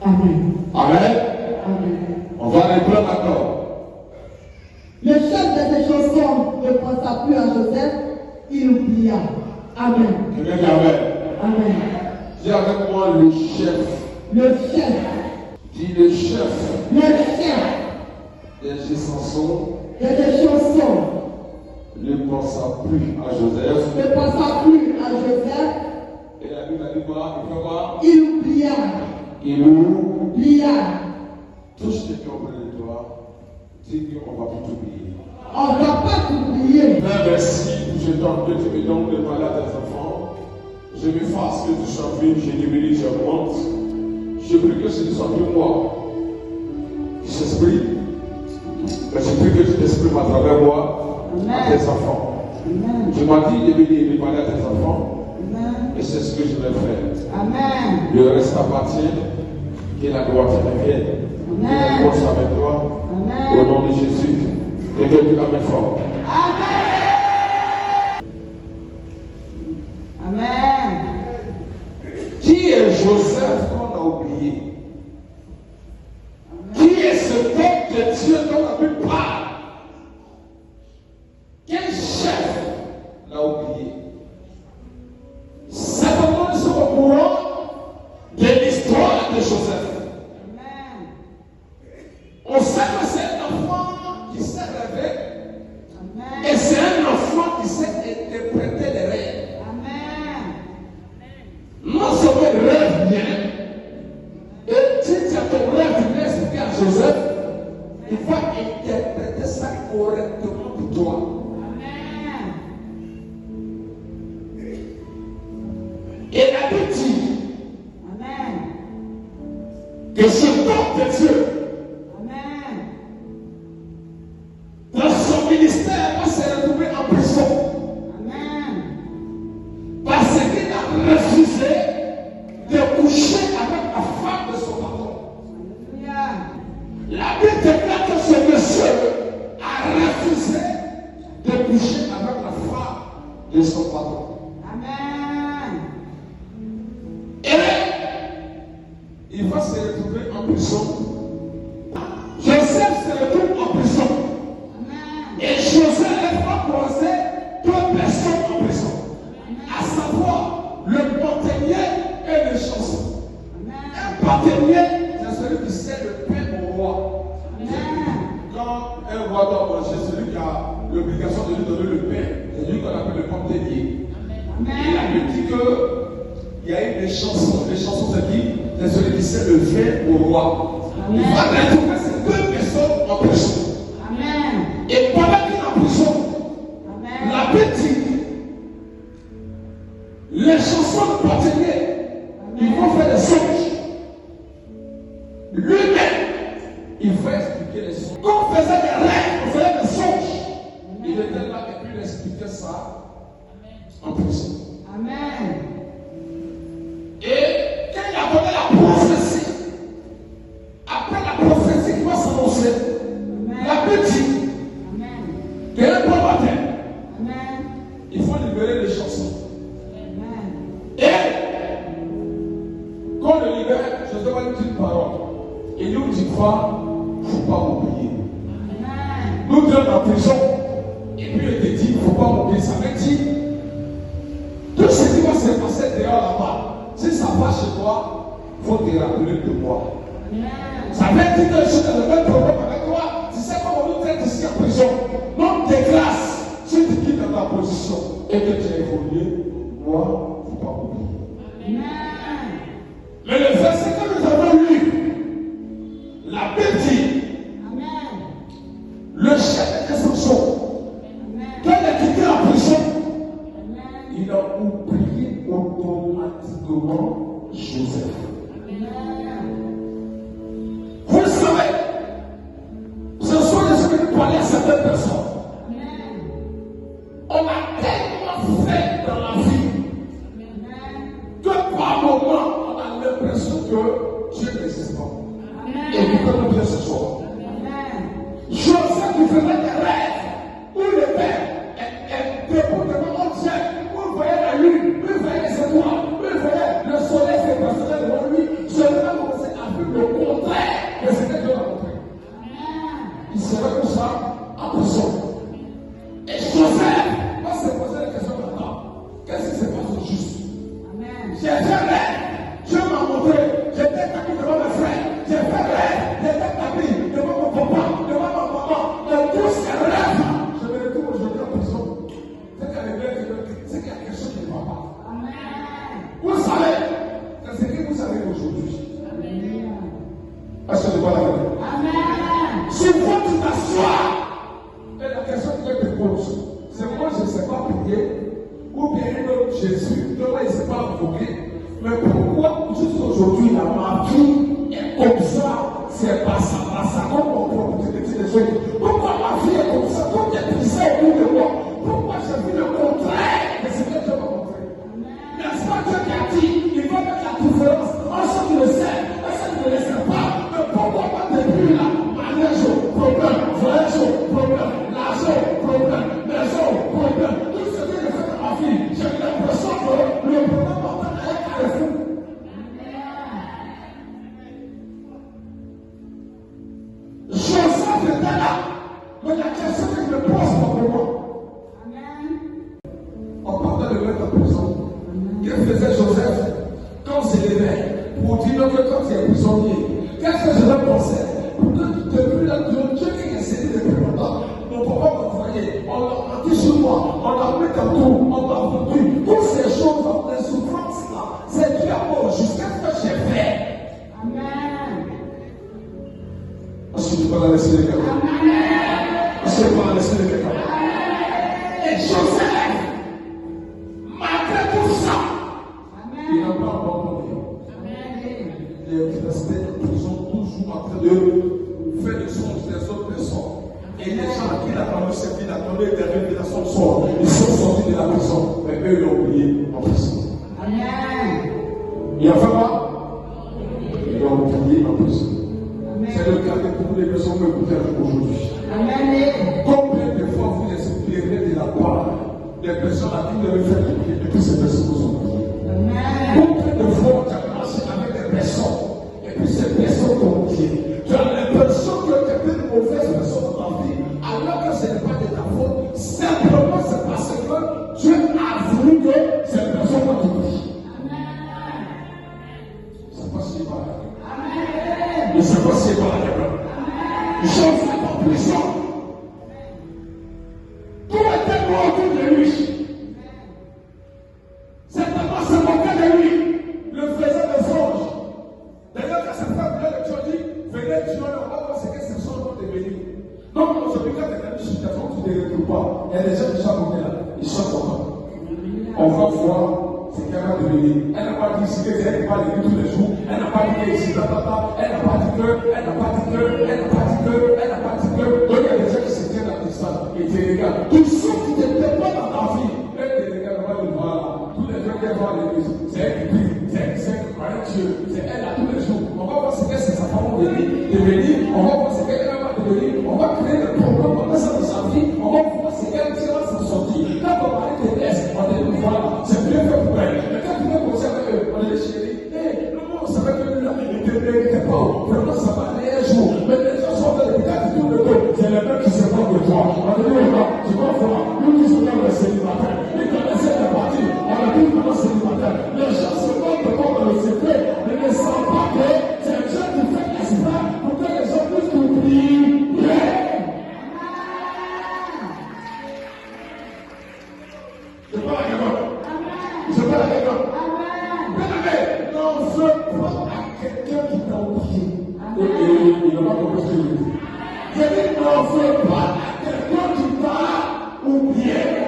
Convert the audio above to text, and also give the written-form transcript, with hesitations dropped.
Amen. Amen. Amen. On va aller plus maintenant. Le chef de ces chansons ne pensa plus à Joseph, il oublia. Amen. Quelqu'un dit Amen. Amen. Dis avec moi le chef. Le chef. Dis le chef Le chef des chansons de ces chansons ne pensa plus à Joseph. ne pensa plus à Joseph, Et la Bible a dit quoi? Il fait quoi? il oublia. Il oublia. Touche ceux qui ont près de toi. Dis qu'on va plus t'oublier. On ne va pas t'oublier. Père, merci. Je t'en prie, tu me donnes de parler à tes enfants. Je m'efface que tu sois venu, je diminue, je monte. Je prie que ce ne soit plus moi qui s'exprime, mais je prie que tu t'exprimes à travers moi, à tes enfants. Amen. Tu m'as dit de venir et de parler à tes enfants, Amen. et c'est ce que je vais faire. Amen. Le reste appartient, que la gloire te revienne. Que la gloire soit avec toi. Amen. Au nom de Jésus, et que tu l'amènes fort. Amen. Qui est Joseph qu'on a oublié? Qui est ce peuple de Dieu dont la Bible parle? Quel chef l'a oublié? Certainement, nous sommes au courant de l'histoire de Joseph. Amen. On sait que c'est un enfant qui s'est rêvé Amen. et c'est un enfant qui sait interpréter les rêves. Amen. Non seulement il rêve bien, et si tu as ton rêve bien expliqué à Joseph, il va interpréter ça correctement pour toi. Amen. Et la Bible dit Amen. que ce peuple de Dieu, Amen. dans son ministère, va se retrouver en prison Amen. parce qu'il a refusé de coucher avec la femme de son patron. Alléluia. La Bible déclare que ce monsieur a refusé de coucher avec la femme de son patron. Amen. Et il va se retrouver en prison. Joseph se retrouve en prison. Amen. Et Joseph va croiser deux personnes en prison. À savoir le bâtonnier et le chanceux. Un bâtonnier, c'est celui qui sert le pain au roi. Quand un roi doit manger, celui qui a l'obligation de lui donner le pain, c'est lui qu'on appelle le bâtonnier. Et la Bible dit qu'il y a eu des chansons. Les chansons, c'est qui? C'est celui qui sert le vin au roi. Il va retrouver ces deux personnes en prison. Amen. Et pendant qu'il est en prison, Amen. la Bible dit les chansons de bâtonnier, ils vont faire des songes. Lui-même, il va expliquer les songes. Quand on faisait des rêves, on faisait des songes. Il était là et puis il expliquait ça en prison. Amen. Et quand il a donné la prophétie, après la prophétie qui va s'annoncer, la Bible dit Amen. qu'un bon matin, Amen. il faut libérer les chansons. Amen. Et quand on le libère, je dois dire une parole. Et nous dit quoi? Il ne faut pas m'oublier. Amen. Nous sommes en prison. Et puis il te dit, il ne faut pas m'oublier. Ça veut dire, tout ce qui va se passer dehors là-bas, si ça va chez toi, il faut te rappeler de moi. Amen. Ça veut dire que je suis dans le même problème avec toi. Tu sais comment on nous traite ici en prison. Non, tes grâces, si tu quittes dans ta position et que tu as évolué, moi, il ne faut pas m'oublier. Amen. Mais le verset que nous avons lu, la Bible dit, Amen. le chef de l'instruction, Amen. quand il a quitté la prison, Amen. il a oublié automatiquement Joseph. Vous le savez, ce sont des choses qui parlaient à certaines personnes. On a tellement fait dans la vie que par moment, on a l'impression que Dieu n'existe pas. Et nous connaissons bien ce soir. Joseph qui faisait des rêves, où le père est debout devant un ciel, où il voyait la lune, où il voyait les étoiles, où il voyait le soleil se passer devant lui, je ne ma vie est comme ça, c'est pas ça, comme mon propre des autres. Pourquoi ma vie est comme ça, comme des puissants au bout de moi? Pourquoi je vis le contraire de ce que Dieu m'a montré? N'est-ce pas Dieu qui a dit, il va mettre la différence en ce qui le sait, et ce qui ne le sait pas? Mais pourquoi pas depuis là, mariage, problème, voyage, problème, l'argent, problème, maison, problème, tout ce que je fais dans ma vie, j'ai l'impression que le problème portant est à le fou. Joseph était là, mais la question que je me pose pour moi. On partait de mettre en prison. Que faisait Joseph quand il s'est levé pour dire que quand il est prisonnier? Qu'est-ce que Joseph pensait? Depuis là, Dieu qui est cédé depuis longtemps, mon papa m'a envoyé, on l'a menti sur moi, on l'a mis dans tout, on l'a vendu. Toutes ces choses, les souffrances là, c'est Dieu à moi jusqu'à ce que j'ai fait. Amen. Est-ce que tu peux la laisser les gars? Est-ce que tu peux la laisser les gars? Et Joseph, malgré tout ça, il n'a pas abandonné. Il est resté en prison toujours en train de faire des songes des autres personnes. Et les gens qui l'attendaient, c'est qu'ils attendaient des révélations de sort. Ils sont sortis de la prison, mais eux, ils l'ont oublié en prison. Amen. Il a fait quoi? Ils l'ont oublié en prison. C'est le cas de toutes les personnes que vous faites aujourd'hui. Combien de fois vous espérez de la part des personnes à qui vous devez faire oublier et puis ces personnes vous ont oublié? Combien de fois tu as marché avec des personnes et puis ces personnes t'ont oublié? Tu as l'impression que tu es une mauvaise personne dans ta vie alors que ce n'est pas de ta faute. Simplement c'est parce que Dieu a voulu que ces personnes t'oublient. C'est pas si mal. Je ne sais pas si c'est pas la guerre. Joseph en prison. Tout était noir autour de lui. Certainement se moquait de lui. Le faisait des songes. D'ailleurs, quand sa femme vient de Dieu dit, venez Dieu, on va voir ce que ces songes vont devenir. Donc, aujourd'hui, quand tu es dans une situation où tu ne les retrouves pas, il y a des gens qui sont moqués là. Ils sont contents. On va voir ce qu'elle va devenir. Elle n'a pas dit ce qu'elle n'est pas devenue tous les jours. Elle n'a pas dit qu'elle est ici, tata. Elle n'a pas dit que, elle n'a pas dit que, elle n'a pas dit que, elle n'a pas dit que. Donc il y a des gens qui se tiennent à distance et te regardent. Tous ceux qui ne t'aiment pas dans ta vie, elles te regardent, on va le voir. Tous les gens qui vont à l'église, c'est elle qui prie, c'est elle qui croit en Dieu, c'est elle là tous les jours. On va voir ce que c'est sa femme devenir, on va voir ce qu'elle va devenir, on va créer des problèmes dans sa vie, on va voir ce qu'elle va s'en sortir. Quand on va te laisse, on te dit voilà, c'est bien fait pour elle. Mais quand tu veux penser avec eux, on est chéri, non, ça va que lui là, il ne te mérite pas. Vraiment, ça va aller un jour. Mais les gens sont en train de regarder tout le temps. C'est les mêmes qui se moquent de toi. On a dit, tu vas voir, nous qui sommes dans le célibataire, ils connaissaient la partie. On a dit, maintenant célibataire. Les gens se moquent de toi dans le secret, mais ne savent pas que c'est Dieu qui fait l'expert pour que les gens puissent t'oublier. Je parle à quelqu'un. Je parle à quelqu'un. Bien-aimé, n'en veux pas à quelqu'un qui t'a oublié. Il n'a pas compris ce que je dis. Je dis, n'en veux pas à quelqu'un qui t'a oublié.